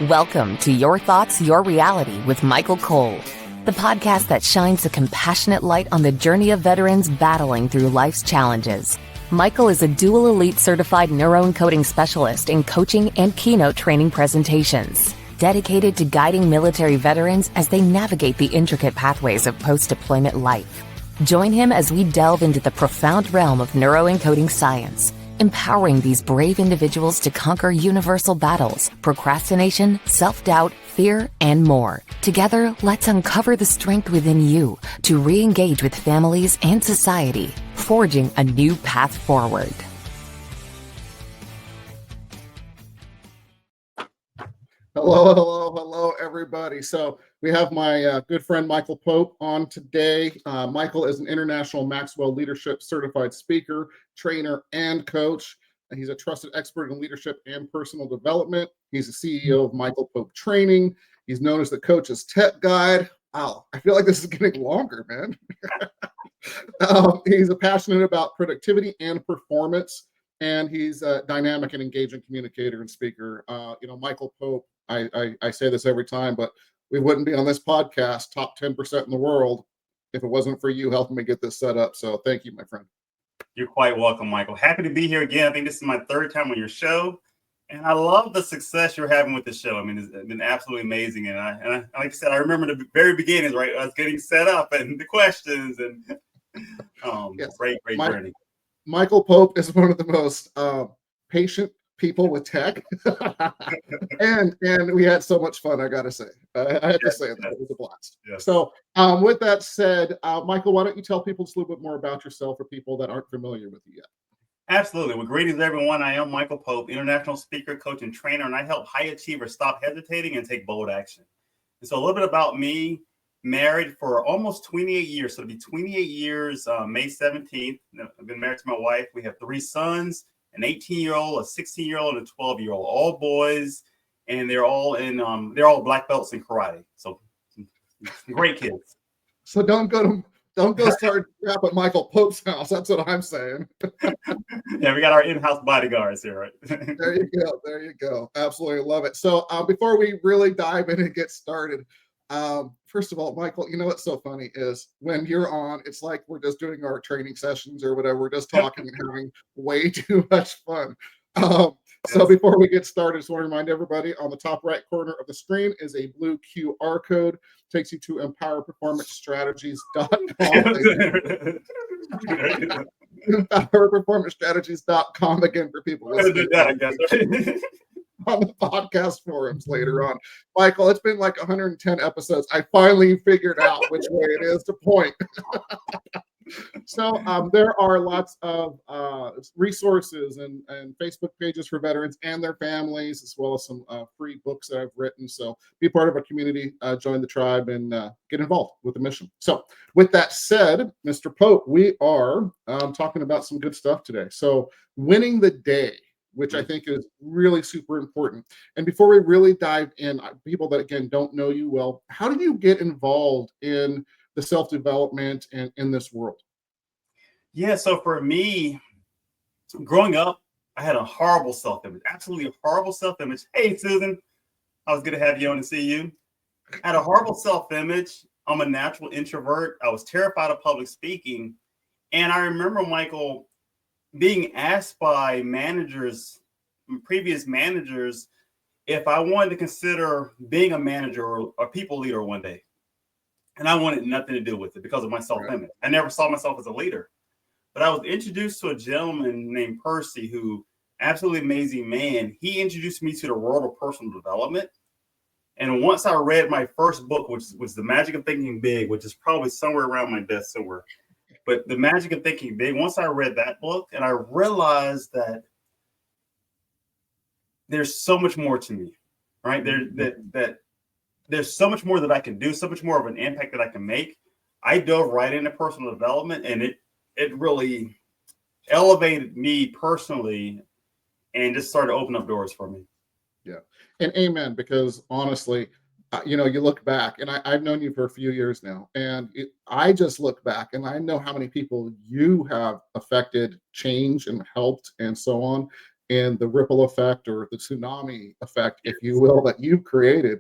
Welcome to Your Thoughts, Your Reality with Michael Cole, the podcast that shines a compassionate light on the journey of veterans battling through life's challenges. Michael is a dual elite certified neuroencoding specialist in coaching and keynote training presentations, dedicated to guiding military veterans as they navigate the intricate pathways of post-deployment life. Join him as we delve into the profound realm of neuroencoding science, empowering these brave individuals to conquer universal battles, procrastination, self-doubt, fear, and more. Together, let's uncover the strength within you to re-engage with families and society, forging a new path forward. Hello, everybody. So we have my good friend Michael Pope on today. Michael is an international Maxwell Leadership certified speaker, trainer, and coach. And he's a trusted expert in leadership and personal development. He's the CEO of Michael Pope Training. He's known as the Coach's Tech Guide. Wow, I feel like this is getting longer, man. He's passionate about productivity and performance, and he's a dynamic and engaging communicator and speaker. Michael Pope, I say this every time, but we wouldn't be on this podcast, top 10% in the world, if it wasn't for you helping me get this set up. So thank you, my friend. You're quite welcome, Michael. Happy to be here again. I think this is my third time on your show, and I love the success you're having with the show. I mean, it's been absolutely amazing. And I like I said, I remember the very beginnings, right? I was getting set up and the questions, and Yes. great journey. Michael Pope is one of the most patient people with tech, and we had so much fun. I gotta say, I had to say that it was a blast. Yes. So, with that said, Michael, why don't you tell people just a little bit more about yourself for people that aren't familiar with you yet? Absolutely. Well, greetings, everyone. I am Michael Pope, international speaker, coach, and trainer, and I help high achievers stop hesitating and take bold action. And so, a little bit about me. Married for almost 28 years. So it'll be 28 years, May 17th. I've been married to my wife. We have 3 sons, an 18-year-old, a 16-year-old, and a 12-year-old, all boys. And they're all black belts in karate. So great kids. So don't go start crap at Michael Pope's house. That's what I'm saying. Yeah, we got our in-house bodyguards here, right? There you go. Absolutely love it. So before we really dive in and get started, first of all, Michael, you know what's so funny is when you're on, it's like we're just doing our training sessions or whatever. We're just talking and having way too much fun. So before we get started, just want to remind everybody on the top right corner of the screen is a blue QR code. Takes you to empowerperformancestrategies.com. empowerperformancestrategies.com again for people listening. On the podcast forums later on. Michael, it's been like 110 episodes. I finally figured out which way it is to point. So there are lots of resources and Facebook pages for veterans and their families, as well as some free books that I've written. So be part of a community, join the tribe, and get involved with the mission. So with that said, Mr. Pope, we are talking about some good stuff today. So winning the day, which I think is really super important. And before we really dive in, people that, again, don't know you well, how do you get involved in the self-development and in this world? Yeah, so for me, growing up, I had a horrible self-image, absolutely a horrible self-image. Hey, Susan, I was good to have you on and see you. I had a horrible self-image. I'm a natural introvert. I was terrified of public speaking. And I remember, Michael, being asked by managers, previous managers, if I wanted to consider being a manager or a people leader one day. And I wanted nothing to do with it because of my self-image. I never saw myself as a leader. But I was introduced to a gentleman named Percy, who, absolutely amazing man. He introduced me to the world of personal development. And once I read my first book, which was The Magic of Thinking Big, which is probably somewhere around my desk somewhere. But The Magic of Thinking Big, once I read that book, and I realized that there's so much more to me, right? There's so much more that I can do, so much more of an impact that I can make. I dove right into personal development, and it really elevated me personally and just started to open up doors for me. Yeah. And amen, because honestly, you look back, and I've known you for a few years now, and I just look back and I know how many people you have affected, changed, and helped, and so on. and the ripple effect or the tsunami effect, if you will, that you've created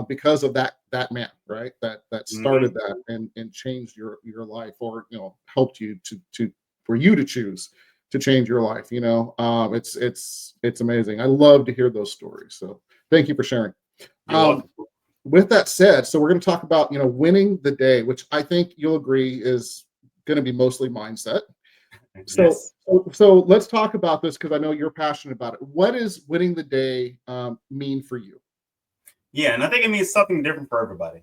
because of that man, right? That started that and changed your life, or helped you to for you to choose to change your life. It's amazing. I love to hear those stories. So thank you for sharing. With that said, so we're going to talk about winning the day, which I think you'll agree is going to be mostly mindset. So, Yes. so let's talk about this because I know you're passionate about it. What does winning the day mean for you? Yeah, and I think it means something different for everybody.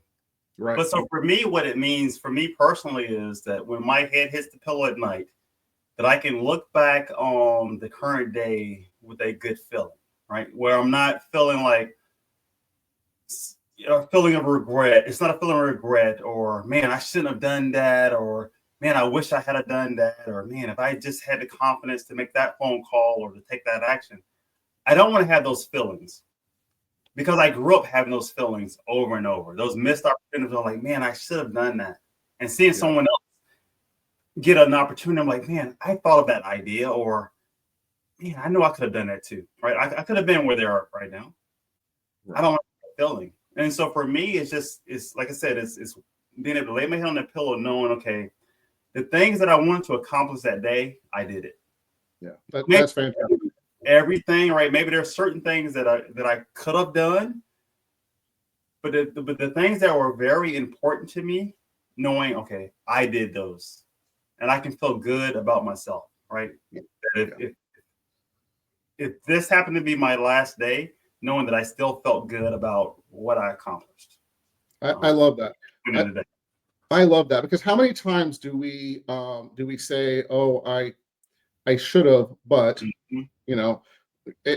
Right. But so for me, what it means for me personally is that when my head hits the pillow at night, that I can look back on the current day with a good feeling, right? Where I'm not feeling like a feeling of regret. It's not a feeling of regret, or man, I shouldn't have done that, or man, I wish I had done that, or man, if I just had the confidence to make that phone call or to take that action. I don't want to have those feelings because I grew up having those feelings over and over. Those missed opportunities are like, man, I should have done that. And seeing someone else get an opportunity, I'm like, man, I thought of that idea, or man, I know I could have done that too, right? I could have been where they are right now. Right. I don't want that feeling. And so for me, it's like I said, it's being able to lay my head on the pillow, knowing, okay, the things that I wanted to accomplish that day, I did it. Yeah, that's fantastic. Everything, right? Maybe there's certain things that I could have done, but the things that were very important to me, knowing, okay, I did those, and I can feel good about myself, right? If this happened to be my last day, knowing that I still felt good about what I accomplished. I love that. I love that, because how many times do we say, oh, I should have, but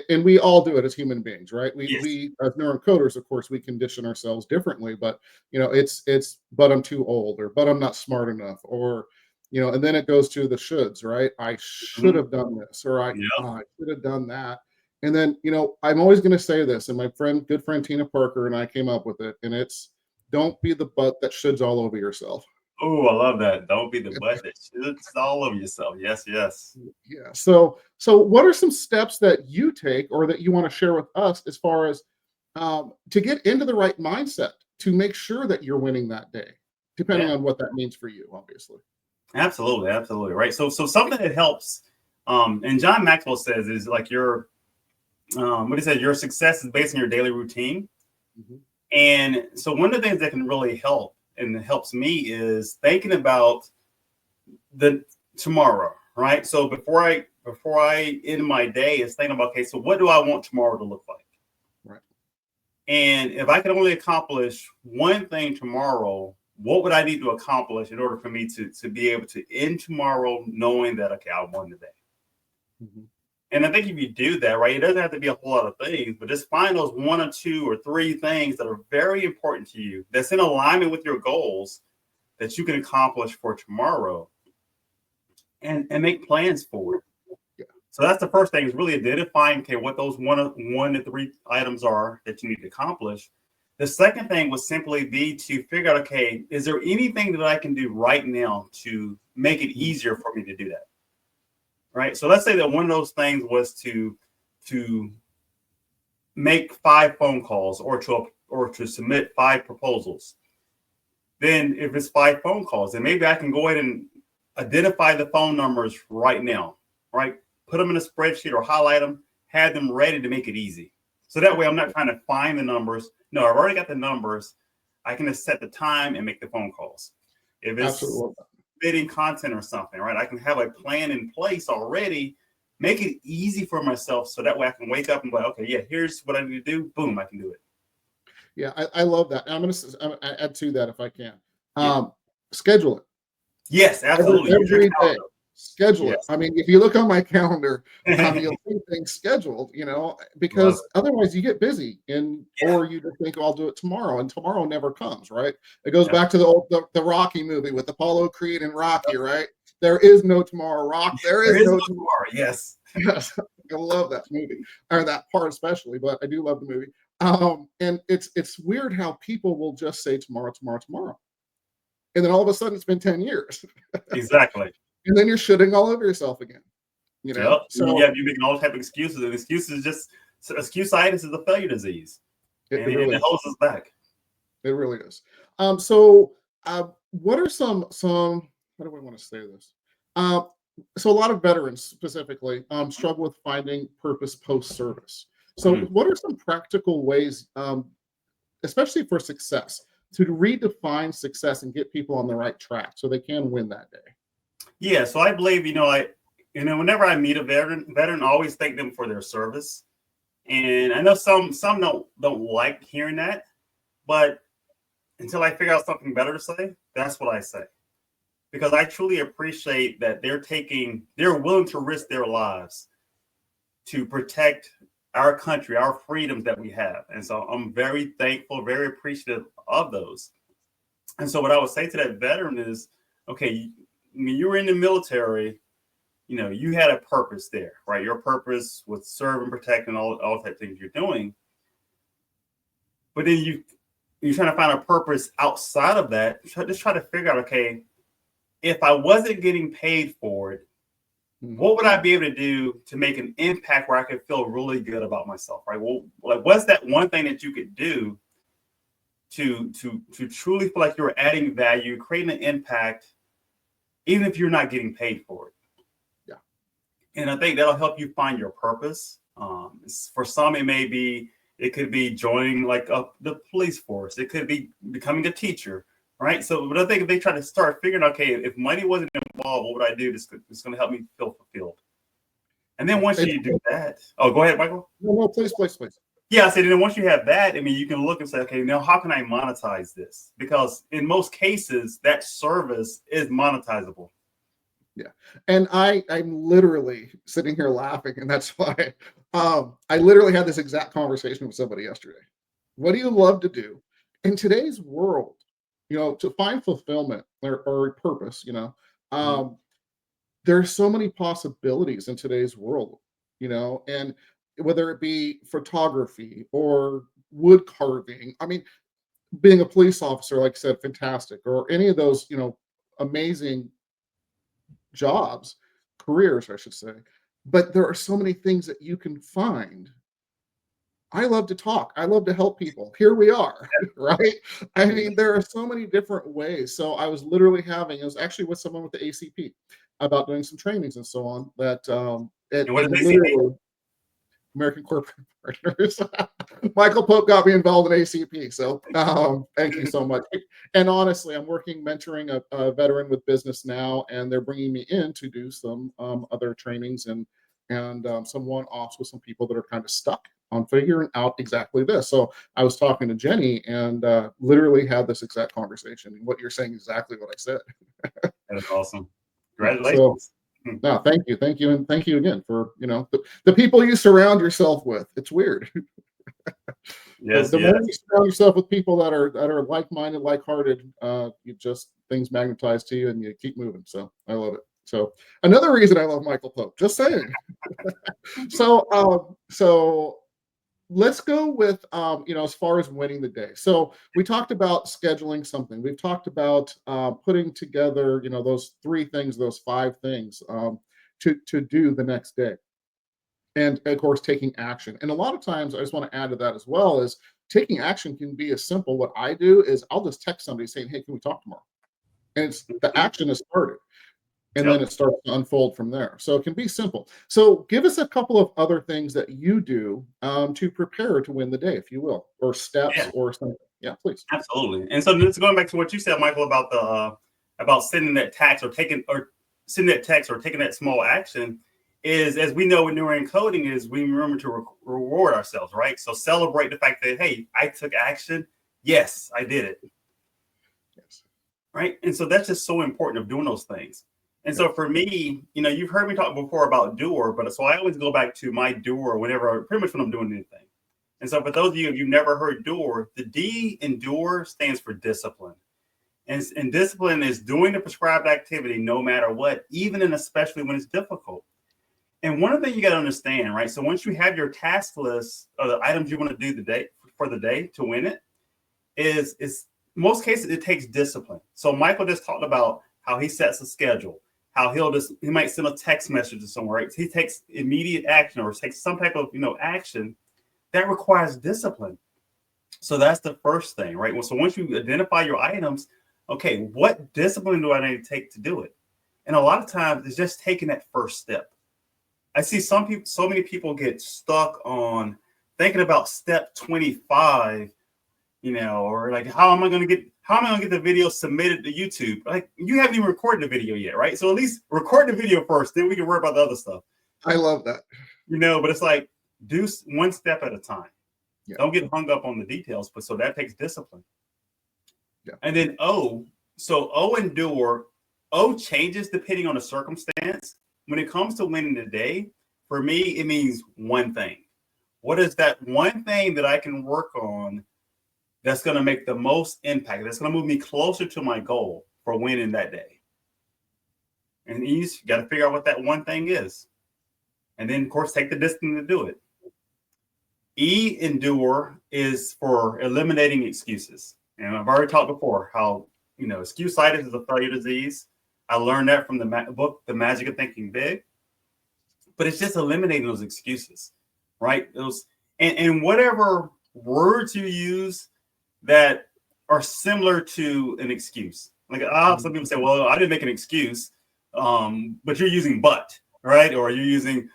and we all do it as human beings, right? We as neurocoders, of course, we condition ourselves differently, but it's but I'm too old, or but I'm not smart enough, or and then it goes to the shoulds, right? I should have done this, or I should have done that. And then, I'm always going to say this, and my good friend Tina Parker and I came up with it, and it's, don't be the butt that shoulds all over yourself. Oh, I love that. Don't be the butt that shoulds all over yourself. Yes, yes. Yeah. So what are some steps that you take, or that you want to share with us, as far as to get into the right mindset to make sure that you're winning that day, depending on what that means for you, obviously. Absolutely, absolutely. Right. So something that helps, and John Maxwell says, is like your your success is based on your daily routine. Mm-hmm. And so one of the things that can really help, and it helps me, is thinking about the tomorrow, right? So before I end my day, is thinking about, okay, so what do I want tomorrow to look like? Right. And if I could only accomplish one thing tomorrow, what would I need to accomplish in order for me to be able to end tomorrow knowing that, okay, I won the day? Mm-hmm. And I think if you do that, right, it doesn't have to be a whole lot of things, but just find those 1 or 2 or 3 things that are very important to you, that's in alignment with your goals, that you can accomplish for tomorrow, and make plans for it. Yeah. So that's the first thing, is really identifying, okay, what those 1 to 3 items are that you need to accomplish. The second thing would simply be to figure out, okay, is there anything that I can do right now to make it easier for me to do that? Right. So let's say that one of those things was to make 5 phone calls, or to submit 5 proposals. Then if it's 5 phone calls, then maybe I can go ahead and identify the phone numbers right now, right? Put them in a spreadsheet or highlight them, have them ready to make it easy. So that way I'm not trying to find the numbers. No, I've already got the numbers. I can just set the time and make the phone calls. If it's bidding content or something, right, I can have a plan in place already, make it easy for myself, so that way I can wake up and go, okay, yeah, here's what I need to do. Boom, I can do it. Yeah, I love that. I'm going to add to that if I can. Schedule it. Yes, absolutely. Every day. Schedule it. I mean, if you look on my calendar, you'll see things scheduled, because otherwise you get busy, or you just think, I'll do it tomorrow, and tomorrow never comes, right? It goes back to the Rocky movie with Apollo Creed and Rocky, right? There is no tomorrow, Rock. There is no tomorrow. Yes. Yes. I love that movie, or that part especially, but I do love the movie. And it's weird how people will just say tomorrow, and then all of a sudden it's been 10 years. Exactly. And then you're shitting all over yourself again. You know, yep. So you're making all type of excuses, and excuses just excuseitis is a failure disease, and it holds us back. It really is. So what are some? How do I want to say this? So a lot of veterans specifically struggle with finding purpose post service. So what are some practical ways, especially for success, to redefine success and get people on the right track so they can win that day? Yeah, so I believe, whenever I meet a veteran, I always thank them for their service. And I know some don't like hearing that, but until I figure out something better to say, that's what I say. Because I truly appreciate that they're willing to risk their lives to protect our country, our freedoms that we have. And so I'm very thankful, very appreciative of those. And so what I would say to that veteran is, okay, when you were in the military, you had a purpose there, right? Your purpose was serve and protect and all type of things you're doing. But then you're trying to find a purpose outside of that. Just try to figure out, okay, if I wasn't getting paid for it, what would I be able to do to make an impact where I could feel really good about myself, right? Well, like, what's that one thing that you could do to truly feel like you're adding value, creating an impact, even if you're not getting paid for it? Yeah. And I think that'll help you find your purpose. For some, it could be joining the police force. It could be becoming a teacher, right? So, but I think if they try to start figuring, okay, if money wasn't involved, what would I do? It's going to help me feel fulfilled. And then once you do that, go ahead, Michael. No, please. Yeah, I said, and then once you have that, you can look and say, okay, now how can I monetize this? Because in most cases, that service is monetizable. Yeah. And I'm literally sitting here laughing, and that's why I literally had this exact conversation with somebody yesterday. What do you love to do in today's world? To find fulfillment or purpose, there's so many possibilities in today's world, and whether it be photography or wood carving, being a police officer, like I said, fantastic, or any of those, amazing jobs, careers, I should say. But there are so many things that you can find. I love to talk. I love to help people. Here we are, right? There are so many different ways. So I was literally it was actually with someone with the ACP about doing some trainings and so on. That literally American Corporate Partners. Michael Pope got me involved in ACP. So thank you so much. And honestly, I'm mentoring a veteran with Business Now, and they're bringing me in to do some other trainings and some one-offs with some people that are kind of stuck on figuring out exactly this. So I was talking to Jenny and literally had this exact conversation. And what you're saying is exactly what I said. That's awesome. Congratulations. No, thank you, and thank you again for the people you surround yourself with. It's weird. Yes, the more you surround yourself with people that are like-minded, like-hearted, things magnetize to you, and you keep moving. So I love it. So another reason I love Michael Pope. Just saying. So let's go with as far as winning the day. So we talked about scheduling something. We've talked about putting together those 3 things, those 5 things to do the next day, and of course taking action. And a lot of times, I just want to add to that as well, is taking action can be as simple. What I do is I'll just text somebody saying, hey, can we talk tomorrow? And the action has started. And then it starts to unfold from there. So it can be simple. So give us a couple of other things that you do to prepare to win the day, if you will, or steps or something. Yeah, please. Absolutely. And so just going back to what you said, Michael, about sending that text or taking that small action is, as we know when we're in coding, is we remember to reward ourselves, right? So celebrate the fact that, hey, I took action. Yes, I did it. Yes. Right. And so that's just so important of doing those things. And so for me, you've heard me talk before about doer, but so I always go back to my doer pretty much when I'm doing anything. And so for those of you, if you've never heard doer, the D in doer stands for discipline. And discipline is doing the prescribed activity no matter what, even and especially when it's difficult. And one of the things you got to understand, right? So once you have your task list of the items you want to do for the day to win it, is most cases it takes discipline. So Michael just talked about how he sets a schedule. how he might send a text message to someone, right? He takes immediate action or takes some type of action that requires discipline. So that's the first thing, right? Well, so once you identify your items, okay, what discipline do I need to take to do it? And a lot of times it's just taking that first step. I see so many people get stuck on thinking about step 25, or like, how am I going to get the video submitted to YouTube? Like, you haven't even recorded the video yet, right? So at least record the video first, then we can worry about the other stuff. I love that. But it's like, do one step at a time. Yeah. Don't get hung up on the details, but so that takes discipline. Yeah. And then O endure. O changes depending on the circumstance. When it comes to winning the day, for me, it means one thing. What is that one thing that I can work on that's going to make the most impact, that's going to move me closer to my goal for winning that day? And you just got to figure out what that one thing is. And then, of course, take the discipline to do it. E, endure, is for eliminating excuses. And I've already talked before how, excuse-itis is a failure disease. I learned that from the book, The Magic of Thinking Big. But it's just eliminating those excuses, right? And whatever words you use that are similar to an excuse. Like, some people say, well, I didn't make an excuse, but you're using but, right? Or you're using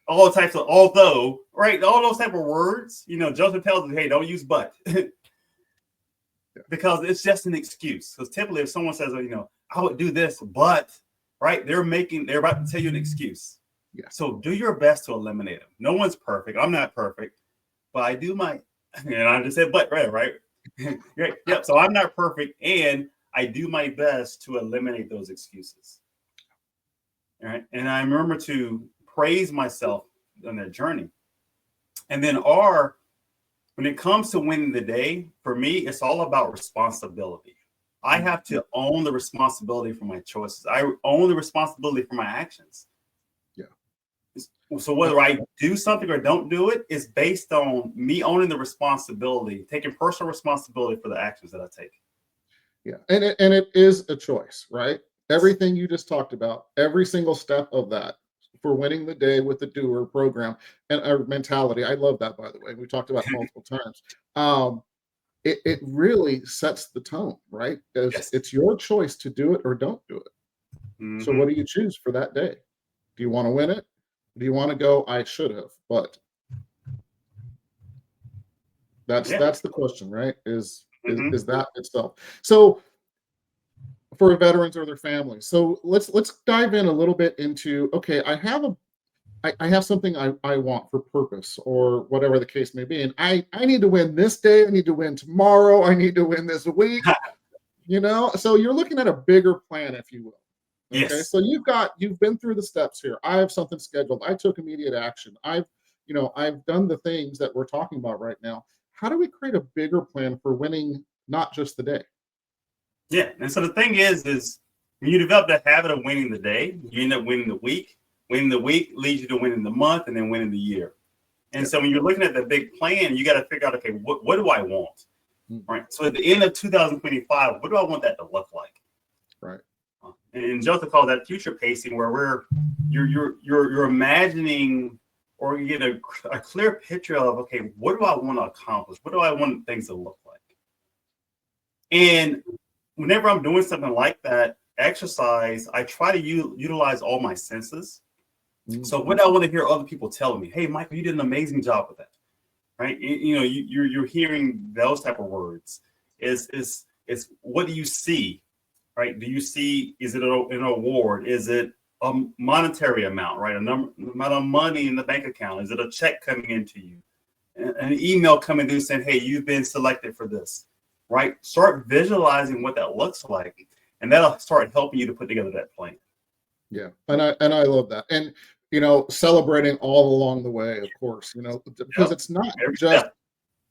all types of although, right? All those type of words, Joseph tells us, hey, don't use but. Because it's just an excuse. Because typically if someone says, I would do this, but, right, they're about to tell you an excuse. Yeah. So do your best to eliminate them. No one's perfect. I'm not perfect, but I do my, and I just said, but, right? Yep. So I'm not perfect, and I do my best to eliminate those excuses. All right. And I remember to praise myself on that journey. And then R, when it comes to winning the day, for me, it's all about responsibility. I have to own the responsibility for my choices. I own the responsibility for my actions. Yeah. So whether I do something or don't do it is based on me owning the responsibility, taking personal responsibility for the actions that I take. Yeah. And it is a choice, right? Everything you just talked about, every single step of that for winning the day with the doer program and our mentality. I love that, by the way. We talked about it multiple times. It really sets the tone, right? Because It's your choice to do it or don't do it. Mm-hmm. So what do you choose for that day? Do you want to win it? Do you want to go, I should have, but that's the question, right? Is that itself. So for veterans or their families. So let's dive in a little bit into, okay, I have something I want for purpose or whatever the case may be. And I need to win this day. I need to win tomorrow. I need to win this week, so you're looking at a bigger plan, if you will. Okay. Yes. So you've been through the steps here. I have something scheduled. I took immediate action. I've done the things that we're talking about right now. How do we create a bigger plan for winning, not just the day? Yeah. And so the thing is when you develop that habit of winning the day, you end up winning the week. Winning the week leads you to winning the month and then winning the year. And so when you're looking at the big plan, you got to figure out, okay, what do I want? Right. So at the end of 2025, what do I want that to look like? Right. And Joseph calls that future pacing, where you're imagining, or you get a clear picture of, okay, what do I want to accomplish? What do I want things to look like? And whenever I'm doing something like that exercise, I try to utilize all my senses. Mm-hmm. So when I want to hear other people telling me, hey, Michael, you did an amazing job with that, right? You're hearing those type of words. Is what do you see, right? Do you see, is it an award? Is it a monetary amount, right? Amount of money in the bank account? Is it a check coming into you? An email coming through saying, hey, you've been selected for this, right? Start visualizing what that looks like, and that'll start helping you to put together that plan. Yeah, and I love that. And celebrating all along the way, of course, because it's not just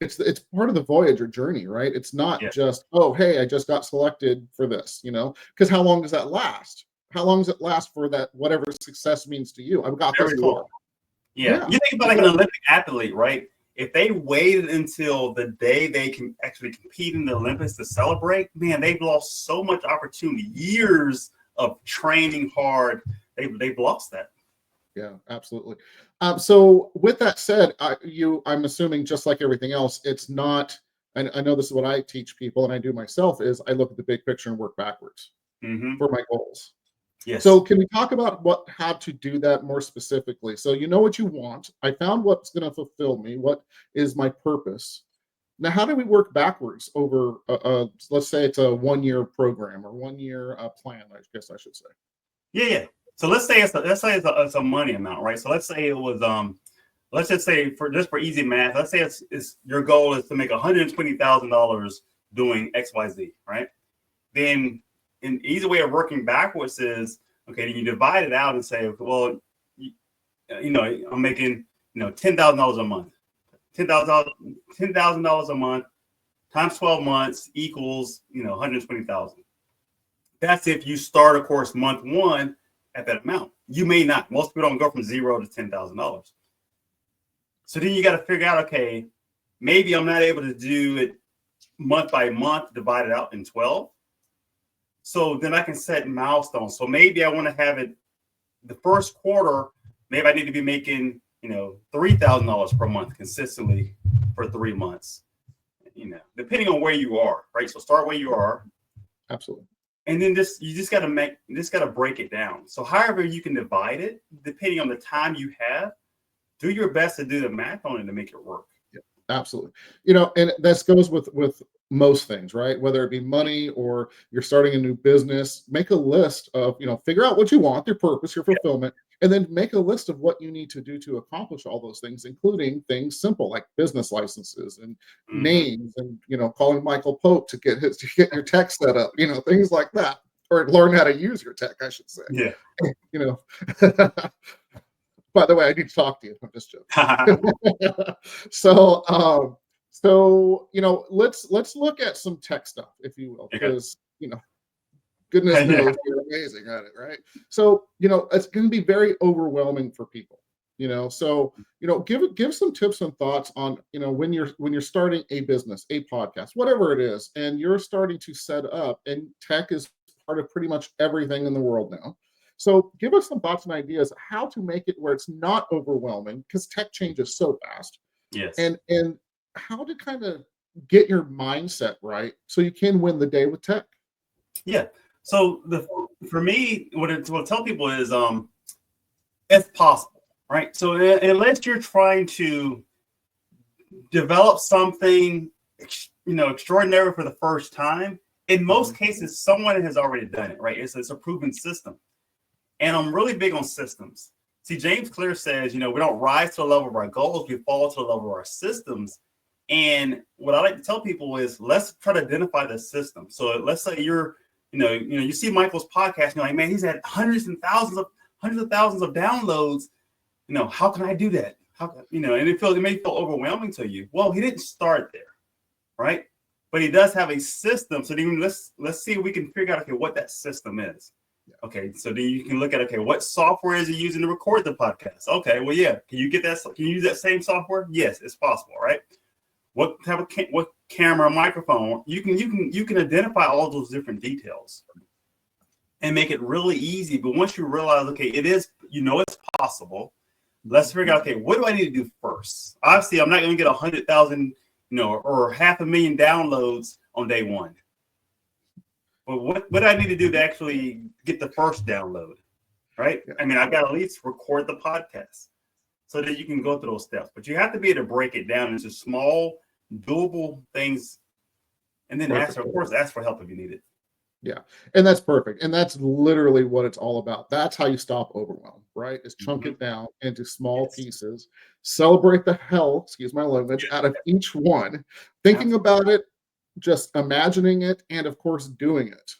it's part of the Voyager journey, right? It's not just, oh, hey, I just got selected for this, because how long does that last? How long does it last for that, whatever success means to you? I've got this far. Yeah. You think about like an Olympic athlete, right? If they waited until the day they can actually compete in the Olympics to celebrate, man, they've lost so much opportunity, years of training hard, they've lost that. Yeah, absolutely. So with that said, I'm assuming just like everything else, it's not, and I know this is what I teach people and I do myself, is I look at the big picture and work backwards for my goals. Yes. So can we talk about how to do that more specifically? So you know what you want. I found what's going to fulfill me. What is my purpose? Now, how do we work backwards over, let's say it's a 1-year program or 1-year plan, I guess I should say. Yeah. So let's say it's a money amount, right? So let's say it was let's just say for easy math, let's say it's your goal is to make $120,000 doing XYZ, right? Then an easy way of working backwards is, okay, then you divide it out and say, well, I'm making $10,000 a month. $10,000 a month times 12 months equals 120,000. That's if you start, of course, month 1 at that amount. You may not. Most people don't go from $0 to $10,000. So then you got to figure out, okay, maybe I'm not able to do it month by month, divide it out in 12. So then I can set milestones. So maybe I want to have it the first quarter. Maybe I need to be making, $3,000 per month consistently for 3 months, depending on where you are, right? So start where you are. Absolutely. And then you just got to break it down. So however you can divide it, depending on the time you have, do your best to do the math on it to make it work. Yeah, absolutely. And this goes with most things, right? Whether it be money or you're starting a new business, make a list of, figure out what you want, your purpose, your fulfillment, and then make a list of what you need to do to accomplish all those things, including things simple like business licenses and names and, calling Michael Pope to get your tech set up, things like that, or learn how to use your tech, I should say. Yeah. By the way, I need to talk to you. I'm just joking. So, let's look at some tech stuff, if you will, because goodness knows you're amazing at it, right? So it's going to be very overwhelming for people. So give some tips and thoughts on when you're starting a business, a podcast, whatever it is, and you're starting to set up, and tech is part of pretty much everything in the world now. So give us some thoughts and ideas how to make it where it's not overwhelming, because tech changes so fast. Yes. And how to kind of get your mindset right so you can win the day with tech. Yeah. So for me, what I tell people is, if possible, right? So unless you're trying to develop something, extraordinary for the first time, in most cases, someone has already done it, right? It's a proven system. And I'm really big on systems. See, James Clear says, we don't rise to the level of our goals, we fall to the level of our systems. And what I like to tell people is, let's try to identify the system. So let's say you see Michael's podcast, you're like, man, he's had hundreds of thousands of downloads. How can I do that? And it may feel overwhelming to you. Well, he didn't start there, right? But he does have a system. So then let's see if we can figure out, okay, what that system is. Okay, so then you can look at, okay, what software is he using to record the podcast? Okay, well, yeah, can you use that same software? Yes, it's possible, right? What type of what camera, microphone? You can identify all those different details and make it really easy. But once you realize, okay, it is, it's possible. Let's figure out, okay, what do I need to do first? Obviously, I'm not going to get 100,000, or 500,000 downloads on day one. But what do I need to do to actually get the first download, right? Yeah. I mean, I got to at least record the podcast so that you can go through those steps. But you have to be able to break it down into small, doable things, and then ask for help if you need it. Yeah, and that's perfect. And that's literally what it's all about. That's how you stop overwhelm, right? Is chunk it down into small pieces, celebrate the hell, excuse my language, out of each one, thinking about it, just imagining it, and of course doing it.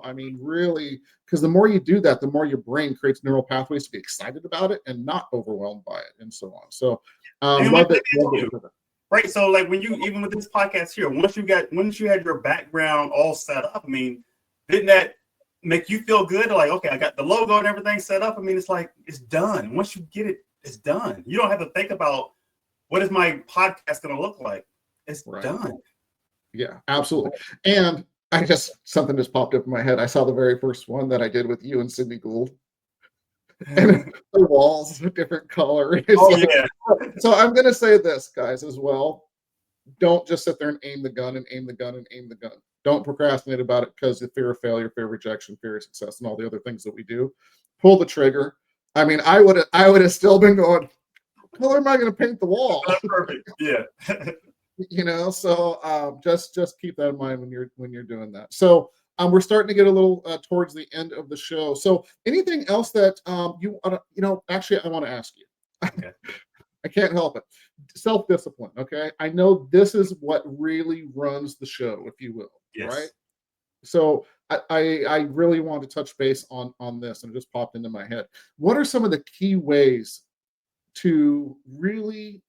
I mean, really, because the more you do that, the more your brain creates neural pathways to be excited about it and not overwhelmed by it, and so on. So love it. Right. So like even with this podcast here, once you had your background all set up, I mean, didn't that make you feel good? Like, okay, I got the logo and everything set up. I mean, it's like, it's done. Once you get it, it's done. You don't have to think about what is my podcast going to look like. It's done. Yeah, absolutely. And something just popped up in my head. I saw the very first one that I did with you and Sydney Gould. And the walls a different color. Yeah. So I'm gonna say this, guys, as well. Don't just sit there and aim the gun and aim the gun and aim the gun. Don't procrastinate about it because of fear of failure, fear of rejection, fear of success, and all the other things that we do. Pull the trigger. I mean, I would have still been going, what color am I going to paint the wall? That's perfect. Yeah. So just keep that in mind when you're doing that. So we're starting to get a little towards the end of the show. So anything else that actually I want to ask you. Okay. I can't help it. Self-discipline. Okay. I know this is what really runs the show, if you will. Yes. Right. So I really want to touch base on this, and it just popped into my head. What are some of the key ways to really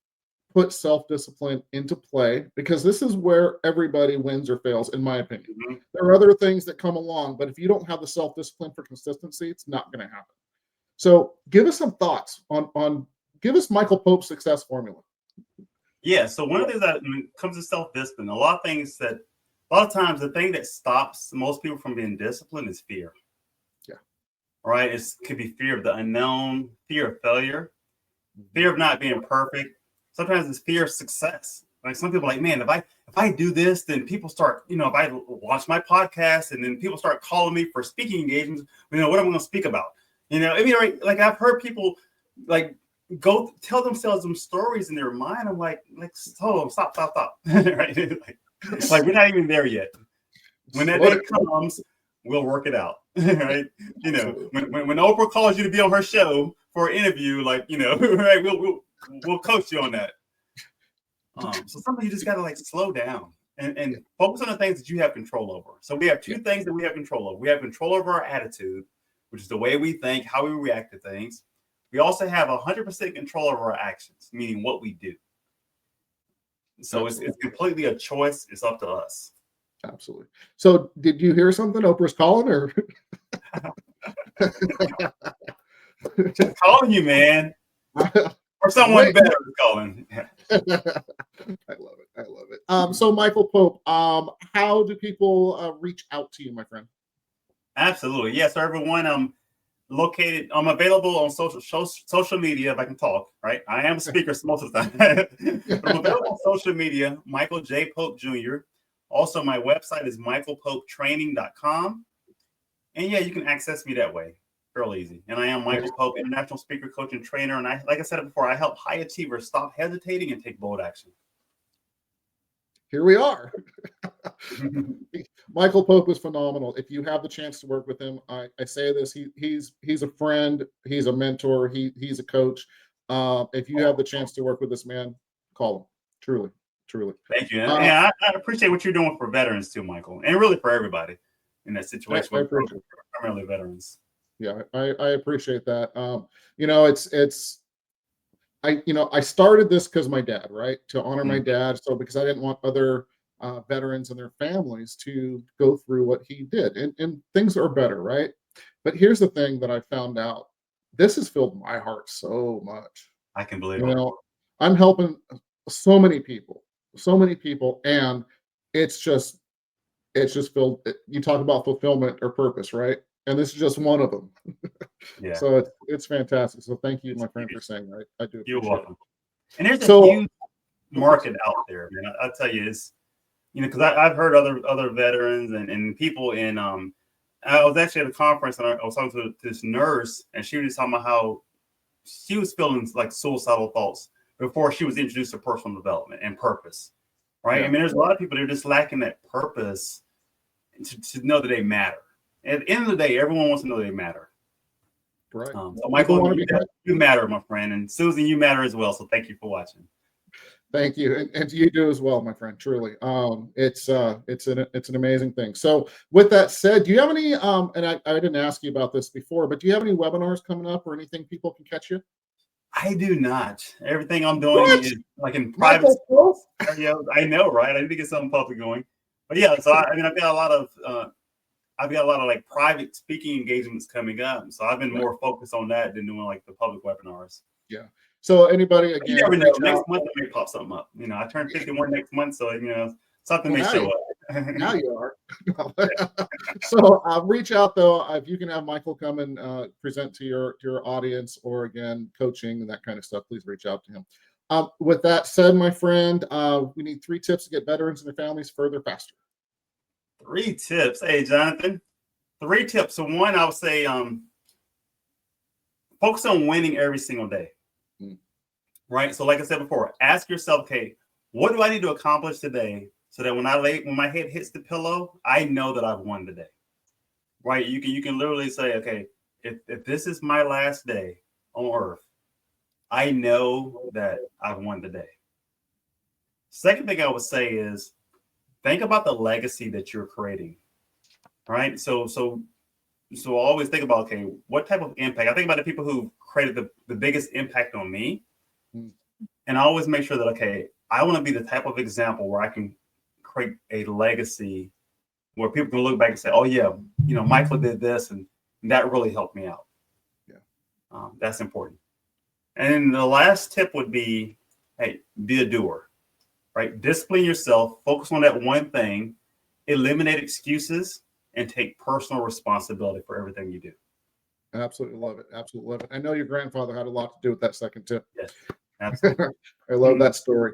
put self-discipline into play? Because this is where everybody wins or fails, in my opinion. Mm-hmm. There are other things that come along, but if you don't have the self-discipline for consistency, it's not going to happen. So give us some thoughts on give us Michael Pope's success formula. Yeah. So one of the things that when it comes to self-discipline, a lot of times the thing that stops most people from being disciplined is fear. Yeah. Right. It could be fear of the unknown, fear of failure, fear of not being perfect. Sometimes it's fear of success. Like some people are like, man, if I do this, then people start, if I launch my podcast and then people start calling me for speaking engagements, what am I going to speak about? Like I've heard people like go tell themselves some stories in their mind. I'm like, hold on, stop. Right? like we're not even there yet. When that day comes, we'll work it out. Right? When Oprah calls you to be on her show for an interview, right, we'll coach you on that. So sometimes you just gotta slow down and focus on the things that you have control over. So we have two things that we have control over. We have control over our attitude, which is the way we think, how we react to things. We also have 100% control over our actions, meaning what we do. So it's completely a choice. It's up to us. Absolutely. So did you hear something? Oprah's calling, or just calling you, man, or someone better is calling. I love it. So Michael Pope, how do people reach out to you, my friend? Absolutely. Yes, everyone. I'm available on social media if I can talk, right? I am a speaker most of the time. I'm available on social media, Michael J. Pope Jr. Also, my website is michaelpopetraining.com. And yeah, you can access me that way. Real easy. And I am Michael Pope, international speaker, coach, and trainer. And like I said before, I help high achievers stop hesitating and take bold action. Here we are. Michael Pope is phenomenal. If you have the chance to work with him, I say this, he's a friend, he's a mentor, he's a coach. If you have the chance to work with this man, call him. Truly. Thank you. I appreciate what you're doing for veterans too, Michael, and really for everybody in that situation. Primarily veterans. Yeah, I appreciate that. I started this because my dad, right, to honor my dad. So because I didn't want other veterans and their families to go through what he did, and things are better, right? But here's the thing that I found out: this has filled my heart so much. I can believe it. I'm helping so many people, and it's just filled. You talk about fulfillment or purpose, right? And this is just one of them. Yeah. So it's fantastic. So thank you, my friend, for saying that. I do. You're welcome. And there's a huge market out there, man. I'll tell you, it's because I've heard other veterans and people in. I was actually at a conference and I was talking to this nurse, and she was talking about how she was feeling like suicidal thoughts before she was introduced to personal development and purpose. Right. Yeah. I mean, there's a lot of people that are just lacking that purpose to know that they matter. At the end of the day, everyone wants to know they matter. Right. So Michael, you matter, my friend, and Susan, you matter as well. So thank you for watching. Thank you, and you do as well, my friend. Truly, it's an amazing thing. So, with that said, do you have any? And I didn't ask you about this before, but do you have any webinars coming up or anything people can catch you? I do not. Everything I'm doing is like in private. Yeah, I know, right? I need to get something public going. But yeah, so I've got a lot of like private speaking engagements coming up. So I've been more focused on that than doing like the public webinars. Yeah. So anybody again, next month I may pop something up. I turn 51 next month, so something may show up. Now you are. So reach out though if you can have Michael come and present to your audience, or again coaching and that kind of stuff. Please reach out to him. With that said, my friend, we need 3 tips to get veterans and their families further faster. 3 tips. Hey, Jonathan. 3 tips. So one, I would say focus on winning every single day. Right. So like I said before, ask yourself, okay, what do I need to accomplish today so that when my head hits the pillow, I know that I've won today. Right. You can literally say, okay, if this is my last day on earth, I know that I've won today. Second thing I would say is think about the legacy that you're creating. Right. So always think about, okay, what type of impact? I think about the people who created the biggest impact on me. And I always make sure that, okay, I want to be the type of example where I can create a legacy where people can look back and say, oh yeah, Michael did this and that really helped me out. Yeah. That's important. And then the last tip would be, hey, be a doer, right? Discipline yourself, focus on that one thing, eliminate excuses, and take personal responsibility for everything you do. Absolutely love it. Absolutely love it. I know your grandfather had a lot to do with that second tip. Yes, absolutely. I love that story.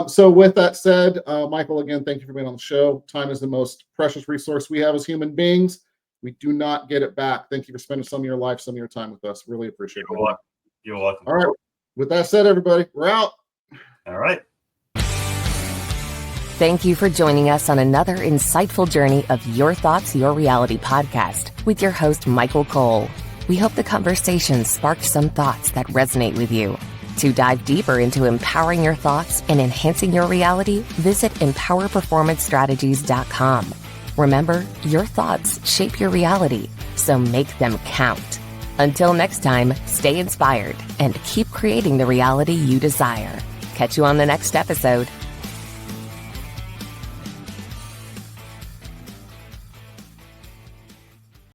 So with that said, Michael, again, thank you for being on the show. Time is the most precious resource we have as human beings. We do not get it back. Thank you for spending some of your life, some of your time with us. Really appreciate it. You're welcome. All right. With that said, everybody, we're out. All right. Thank you for joining us on another insightful journey of Your Thoughts, Your Reality podcast with your host, Michael Cole. We hope the conversation sparked some thoughts that resonate with you. To dive deeper into empowering your thoughts and enhancing your reality, visit empowerperformancestrategies.com. Remember, your thoughts shape your reality, so make them count. Until next time, stay inspired and keep creating the reality you desire. Catch you on the next episode.